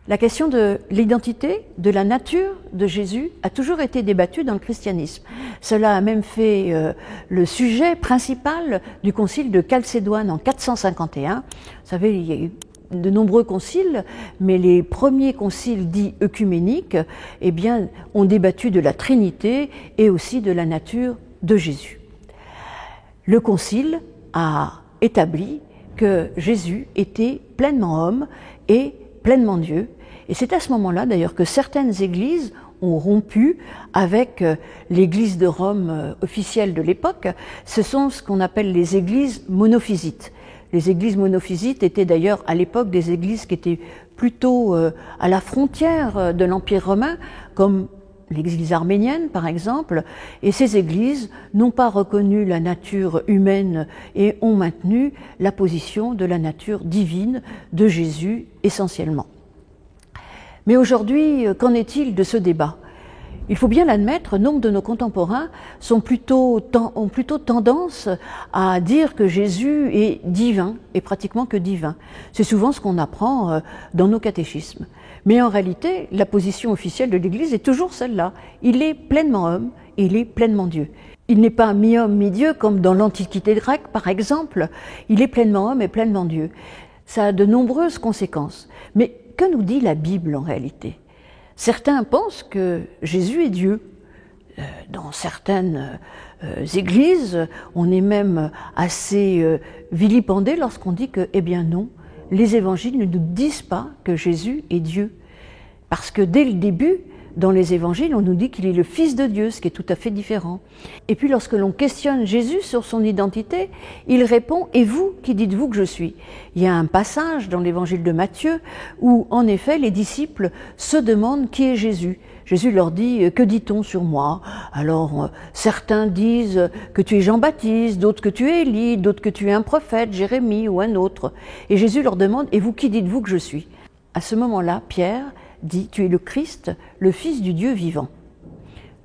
La question de l'identité, de la nature de Jésus a toujours été débattue dans le christianisme. Cela a même fait le sujet principal du concile de Chalcédoine en 451. Vous savez, il y a eu de nombreux conciles, mais les premiers conciles dits œcuméniques, eh bien, ont débattu de la Trinité et aussi de la nature de Jésus. Le concile a établi que Jésus était pleinement homme et pleinement Dieu. Et c'est à ce moment-là, d'ailleurs, que certaines églises ont rompu avec l'église de Rome officielle de l'époque. Ce sont ce qu'on appelle les églises monophysites. Les églises monophysites étaient d'ailleurs à l'époque des églises qui étaient plutôt à la frontière de l'Empire romain, comme l'église arménienne par exemple, et ces églises n'ont pas reconnu la nature humaine et ont maintenu la position de la nature divine de Jésus essentiellement. Mais aujourd'hui, qu'en est-il de ce débat ? Il faut bien l'admettre, nombre de nos contemporains ont plutôt tendance à dire que Jésus est divin, et pratiquement que divin. C'est souvent ce qu'on apprend dans nos catéchismes. Mais en réalité, la position officielle de l'Église est toujours celle-là. Il est pleinement homme, et il est pleinement Dieu. Il n'est pas mi-homme, mi-Dieu, comme dans l'Antiquité grecque, par exemple. Il est pleinement homme et pleinement Dieu. Ça a de nombreuses conséquences. Mais que nous dit la Bible en réalité ? Certains pensent que Jésus est Dieu. Dans certaines églises, on est même assez vilipendé lorsqu'on dit que, eh bien non, les évangiles ne nous disent pas que Jésus est Dieu. Parce que dès le début, dans les évangiles, on nous dit qu'il est le Fils de Dieu, ce qui est tout à fait différent. Et puis lorsque l'on questionne Jésus sur son identité, il répond « Et vous, qui dites-vous que je suis ?» Il y a un passage dans l'évangile de Matthieu où, en effet, les disciples se demandent qui est Jésus. Jésus leur dit « Que dit-on sur moi ?» Alors, certains disent que tu es Jean-Baptiste, d'autres que tu es Élie, d'autres que tu es un prophète, Jérémie ou un autre. Et Jésus leur demande « Et vous, qui dites-vous que je suis ?» À ce moment-là, Pierre dit « Tu es le Christ, le Fils du Dieu vivant ».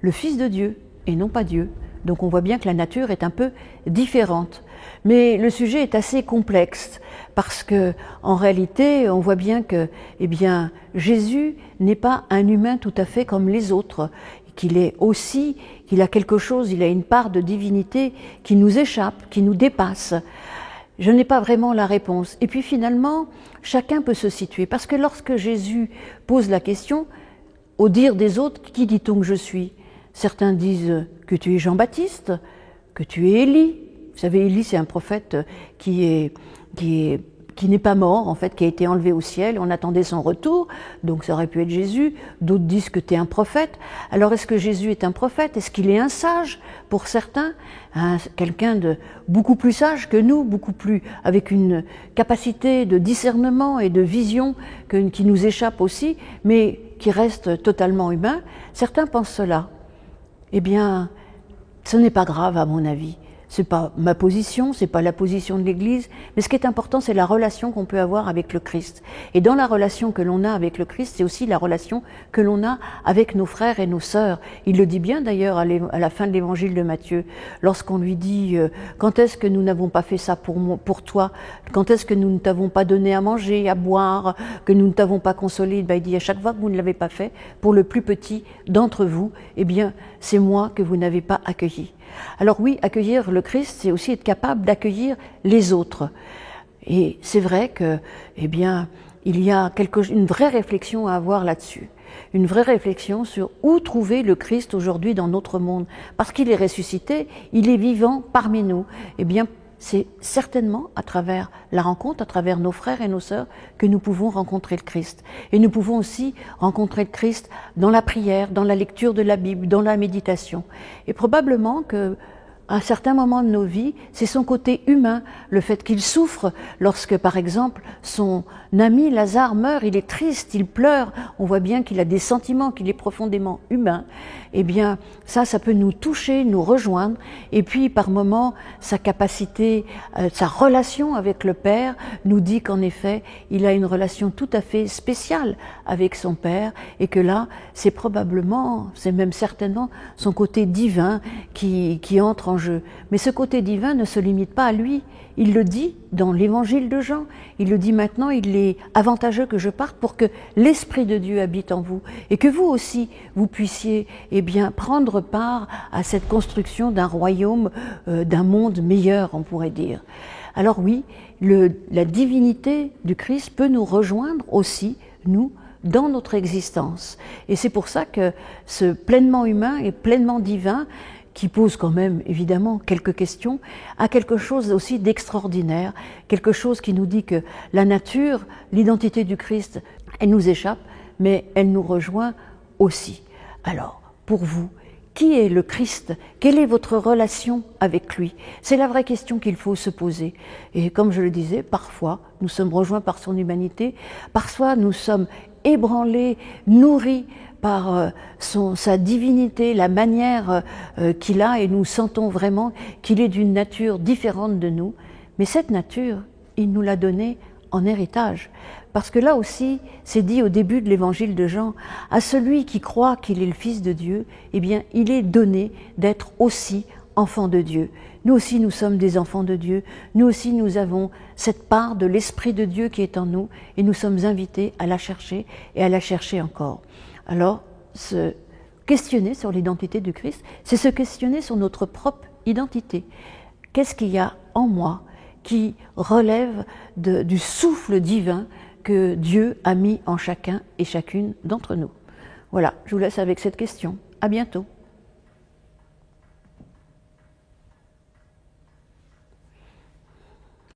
Le Fils de Dieu et non pas Dieu. Donc on voit bien que la nature est un peu différente. Mais le sujet est assez complexe parce que, en réalité, on voit bien que, eh bien, Jésus n'est pas un humain tout à fait comme les autres, qu'il a quelque chose, il a une part de divinité qui nous échappe, qui nous dépasse. Je n'ai pas vraiment la réponse. Et puis finalement, chacun peut se situer. Parce que lorsque Jésus pose la question, au dire des autres, qui dit-on que je suis ? Certains disent que tu es Jean-Baptiste, que tu es Élie. Vous savez, Élie, c'est un prophète qui n'est pas mort, en fait, qui a été enlevé au ciel. On attendait son retour, donc ça aurait pu être Jésus. D'autres disent que tu es un prophète. Alors, est-ce que Jésus est un prophète ? Est-ce qu'il est un sage pour certains ? Quelqu'un de beaucoup plus sage que nous, beaucoup plus avec une capacité de discernement et de vision qui nous échappe aussi, mais qui reste totalement humain. Certains pensent cela. Eh bien, ce n'est pas grave à mon avis. C'est pas ma position, c'est pas la position de l'Église, mais ce qui est important, c'est la relation qu'on peut avoir avec le Christ. Et dans la relation que l'on a avec le Christ, c'est aussi la relation que l'on a avec nos frères et nos sœurs. Il le dit bien d'ailleurs à la fin de l'évangile de Matthieu, lorsqu'on lui dit « Quand est-ce que nous n'avons pas fait ça pour toi ? Quand est-ce que nous ne t'avons pas donné à manger, à boire, que nous ne t'avons pas consolé ?» Il dit « À chaque fois que vous ne l'avez pas fait, pour le plus petit d'entre vous, eh bien, c'est moi que vous n'avez pas accueilli. » Alors oui, accueillir le Christ, c'est aussi être capable d'accueillir les autres. Et c'est vrai que, eh bien, il y a une vraie réflexion à avoir là-dessus. Une vraie réflexion sur où trouver le Christ aujourd'hui dans notre monde. Parce qu'il est ressuscité, il est vivant parmi nous. Eh bien, c'est certainement à travers la rencontre, à travers nos frères et nos sœurs, que nous pouvons rencontrer le Christ. Et nous pouvons aussi rencontrer le Christ dans la prière, dans la lecture de la Bible, dans la méditation. Et probablement que à un certain moment de nos vies, c'est son côté humain, le fait qu'il souffre lorsque, par exemple, son ami Lazare meurt, il est triste, il pleure, on voit bien qu'il a des sentiments, qu'il est profondément humain. Eh bien, ça peut nous toucher, nous rejoindre, et puis par moments, sa capacité, sa relation avec le Père nous dit qu'en effet, il a une relation tout à fait spéciale avec son Père, et que là, c'est même certainement son côté divin qui entre en jeu. Mais ce côté divin ne se limite pas à lui. Il le dit dans l'évangile de Jean. Il le dit maintenant, il est avantageux que je parte pour que l'Esprit de Dieu habite en vous et que vous aussi, vous puissiez prendre part à cette construction d'un royaume, d'un monde meilleur, on pourrait dire. Alors oui, la divinité du Christ peut nous rejoindre aussi, nous, dans notre existence. Et c'est pour ça que ce pleinement humain et pleinement divin, qui pose quand même évidemment quelques questions, a quelque chose aussi d'extraordinaire, quelque chose qui nous dit que la nature, l'identité du Christ, elle nous échappe, mais elle nous rejoint aussi. Alors, pour vous, qui est le Christ? Quelle est votre relation avec lui? C'est la vraie question qu'il faut se poser. Et comme je le disais, parfois, nous sommes rejoints par son humanité, parfois nous sommes ébranlés, nourris par sa divinité, la manière qu'il a, et nous sentons vraiment qu'il est d'une nature différente de nous. Mais cette nature, il nous l'a donnée en héritage. Parce que là aussi, c'est dit au début de l'évangile de Jean, à celui qui croit qu'il est le Fils de Dieu, eh bien, il est donné d'être aussi enfant de Dieu. Nous aussi, nous sommes des enfants de Dieu. Nous aussi, nous avons cette part de l'Esprit de Dieu qui est en nous et nous sommes invités à la chercher et à la chercher encore. Alors, se questionner sur l'identité du Christ, c'est se questionner sur notre propre identité. Qu'est-ce qu'il y a en moi qui relève du souffle divin que Dieu a mis en chacun et chacune d'entre nous? Voilà, je vous laisse avec cette question. À bientôt.